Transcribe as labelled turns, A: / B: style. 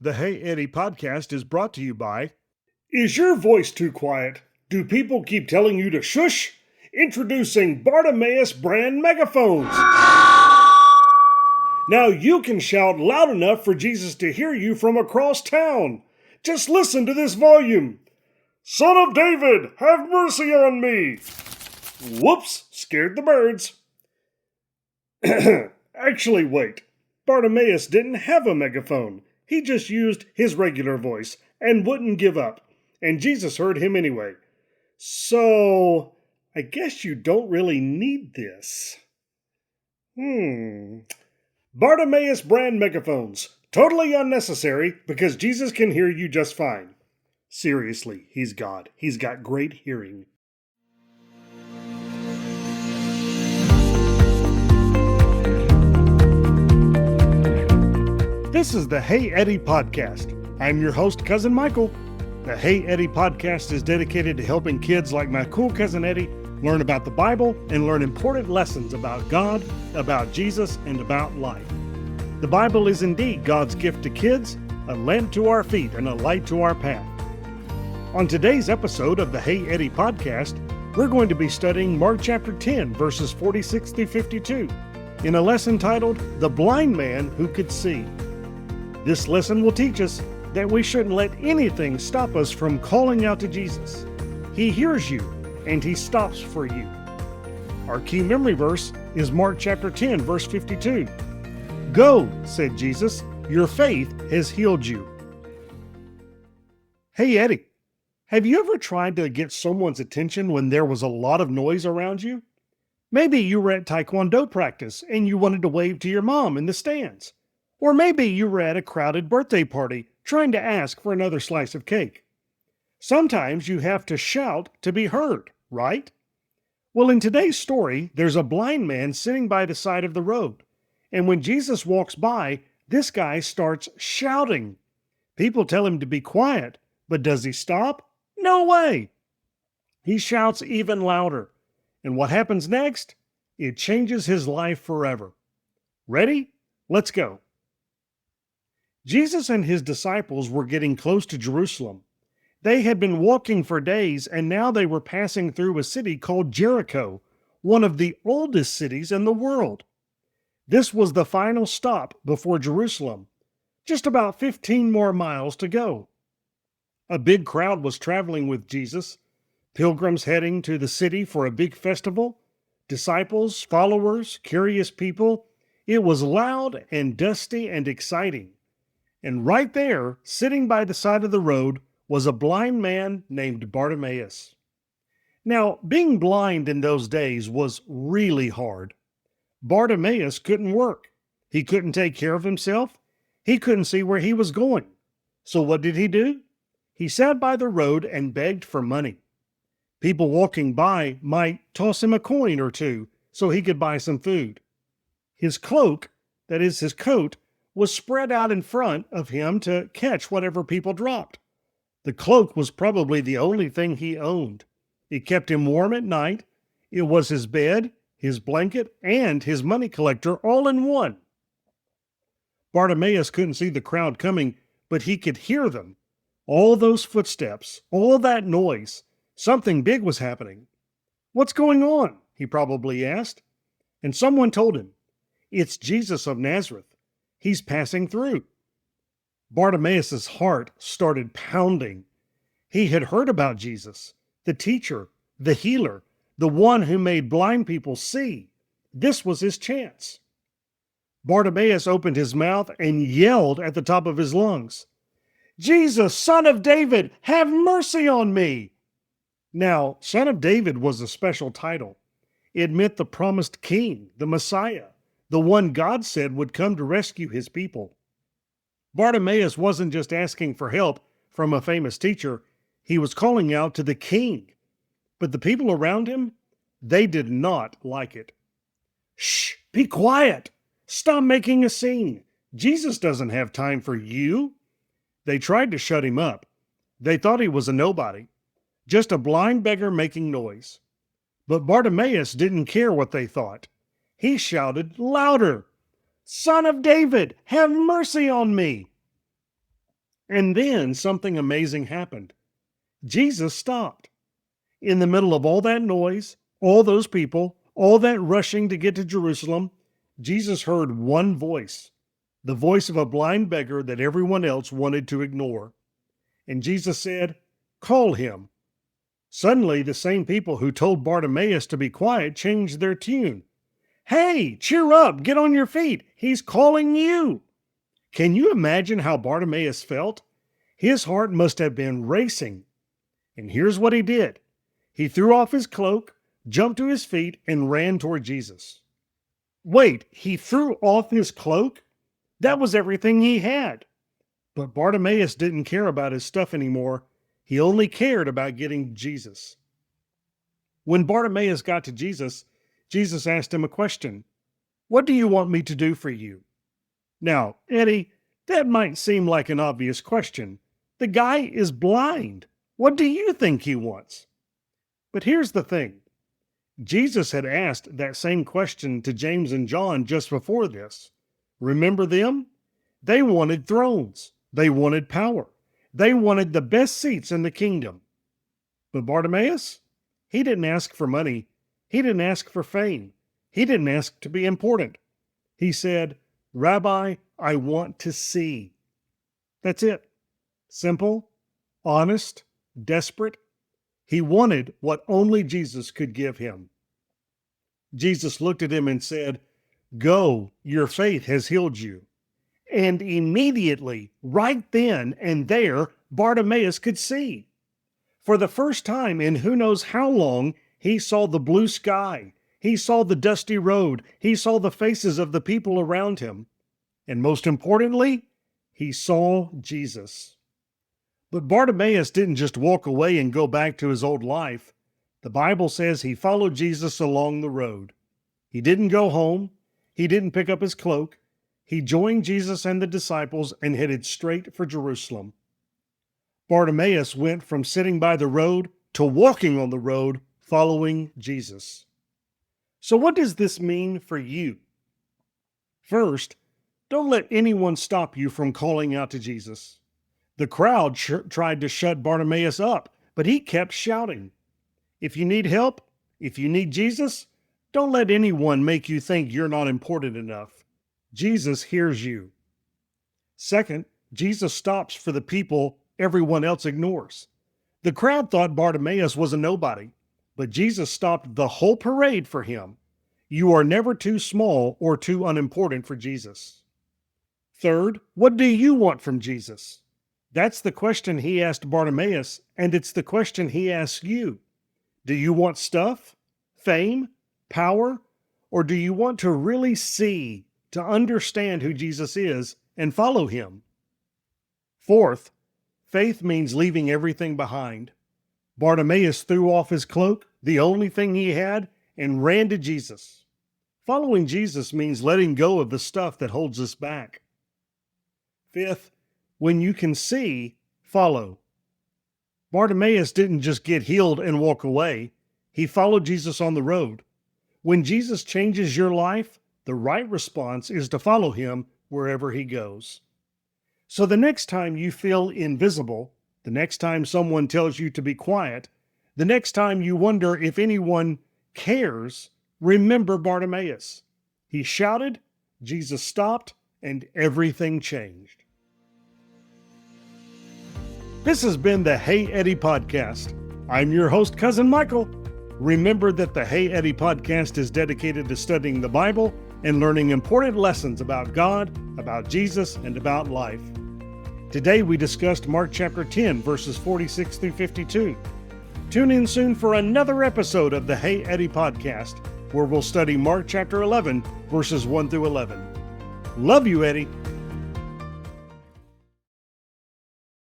A: The Hey Eddie podcast is brought to you by.
B: Is your voice too quiet? Do people keep telling you to shush? Introducing Bartimaeus brand megaphones. Now you can shout loud enough for Jesus to hear you from across town. Just listen to this volume. Son of David, have mercy on me. Whoops, scared the birds. Actually, wait. Bartimaeus didn't have a megaphone. He just used his regular voice and wouldn't give up. And Jesus heard him anyway. So, I guess you don't really need this. Bartimaeus brand megaphones. Totally unnecessary because Jesus can hear you just fine. Seriously, he's God. He's got great hearing.
A: This is the Hey Eddie podcast. I'm your host, Cousin Michael. The Hey Eddie podcast is dedicated to helping kids like my cool cousin Eddie learn about the Bible and learn important lessons about God, about Jesus, and about life. The Bible is indeed God's gift to kids, a lamp to our feet and a light to our path. On today's episode of the Hey Eddie podcast, we're going to be studying Mark chapter 10, verses 46 through 52, in a lesson titled, The Blind Man Who Could See. This lesson will teach us that we shouldn't let anything stop us from calling out to Jesus. He hears you, and He stops for you. Our key memory verse is Mark chapter 10, verse 52. Go, said Jesus, your faith has healed you. Hey Eddie, have you ever tried to get someone's attention when there was a lot of noise around you? Maybe you were at Taekwondo practice and you wanted to wave to your mom in the stands. Or maybe you were at a crowded birthday party trying to ask for another slice of cake. Sometimes you have to shout to be heard, right? Well, in today's story, there's a blind man sitting by the side of the road. And when Jesus walks by, this guy starts shouting. People tell him to be quiet, but does he stop? No way! He shouts even louder. And what happens next? It changes his life forever. Ready? Let's go. Jesus and his disciples were getting close to Jerusalem. They had been walking for days, and now they were passing through a city called Jericho, one of the oldest cities in the world. This was the final stop before Jerusalem, just about 15 more miles to go. A big crowd was traveling with Jesus, pilgrims heading to the city for a big festival, disciples, followers, curious people. It was loud and dusty and exciting. And right there, sitting by the side of the road, was a blind man named Bartimaeus. Now, being blind in those days was really hard. Bartimaeus couldn't work. He couldn't take care of himself. He couldn't see where he was going. So what did he do? He sat by the road and begged for money. People walking by might toss him a coin or two so he could buy some food. His cloak, that is his coat, was spread out in front of him to catch whatever people dropped. The cloak was probably the only thing he owned. It kept him warm at night. It was his bed, his blanket, and his money collector all in one. Bartimaeus couldn't see the crowd coming, but he could hear them. All those footsteps, all that noise. Something big was happening. What's going on? He probably asked. And someone told him, it's Jesus of Nazareth. He's passing through. Bartimaeus' heart started pounding. He had heard about Jesus, the teacher, the healer, the one who made blind people see. This was his chance. Bartimaeus opened his mouth and yelled at the top of his lungs, Jesus, Son of David, have mercy on me! Now, Son of David was a special title. It meant the promised king, the Messiah, the one God said would come to rescue his people. Bartimaeus wasn't just asking for help from a famous teacher. He was calling out to the king. But the people around him, they did not like it. Shh, be quiet. Stop making a scene. Jesus doesn't have time for you. They tried to shut him up. They thought he was a nobody, just a blind beggar making noise. But Bartimaeus didn't care what they thought. He shouted louder, Son of David, have mercy on me! And then something amazing happened. Jesus stopped. In the middle of all that noise, all those people, all that rushing to get to Jerusalem, Jesus heard one voice, the voice of a blind beggar that everyone else wanted to ignore. And Jesus said, "Call him." Suddenly, the same people who told Bartimaeus to be quiet changed their tune. "Hey, cheer up, get on your feet. He's calling you." Can you imagine how Bartimaeus felt? His heart must have been racing. And here's what he did. He threw off his cloak, jumped to his feet, and ran toward Jesus. Wait, he threw off his cloak? That was everything he had. But Bartimaeus didn't care about his stuff anymore. He only cared about getting Jesus. When Bartimaeus got to Jesus, Jesus asked him a question. "What do you want me to do for you?" Now, Eddie, that might seem like an obvious question. The guy is blind. What do you think he wants? But here's the thing. Jesus had asked that same question to James and John just before this. Remember them? They wanted thrones. They wanted power. They wanted the best seats in the kingdom. But Bartimaeus? He didn't ask for money. He didn't ask for fame. He didn't ask to be important. He said, "Rabbi, I want to see." That's it. Simple, honest, desperate. He wanted what only Jesus could give him. Jesus looked at him and said, "Go, your faith has healed you." And immediately, right then and there, Bartimaeus could see. For the first time in who knows how long, he saw the blue sky. He saw the dusty road. He saw the faces of the people around him. And most importantly, he saw Jesus. But Bartimaeus didn't just walk away and go back to his old life. The Bible says he followed Jesus along the road. He didn't go home. He didn't pick up his cloak. He joined Jesus and the disciples and headed straight for Jerusalem. Bartimaeus went from sitting by the road to walking on the road, following Jesus. So what does this mean for you? First, don't let anyone stop you from calling out to Jesus. The crowd tried to shut Bartimaeus up, but he kept shouting. If you need help, if you need Jesus, don't let anyone make you think you're not important enough. Jesus hears you. Second, Jesus stops for the people everyone else ignores. The crowd thought Bartimaeus was a nobody, but Jesus stopped the whole parade for him. You are never too small or too unimportant for Jesus. Third, what do you want from Jesus? That's the question he asked Bartimaeus, and it's the question he asks you. Do you want stuff, fame, power, or do you want to really see, to understand who Jesus is, and follow him? Fourth, faith means leaving everything behind. Bartimaeus threw off his cloak, the only thing he had, and ran to Jesus. Following Jesus means letting go of the stuff that holds us back. Fifth, when you can see, follow. Bartimaeus didn't just get healed and walk away. He followed Jesus on the road. When Jesus changes your life, the right response is to follow him wherever he goes. So the next time you feel invisible, the next time someone tells you to be quiet, the next time you wonder if anyone cares, remember Bartimaeus. He shouted, Jesus stopped, and everything changed. This has been the Hey Eddie Podcast. I'm your host, Cousin Michael. Remember that the Hey Eddie Podcast is dedicated to studying the Bible and learning important lessons about God, about Jesus, and about life. Today we discussed Mark chapter 10, verses 46 through 52. Tune in soon for another episode of the Hey Eddie Podcast, where we'll study Mark chapter 11, verses 1 through 11. Love you, Eddie.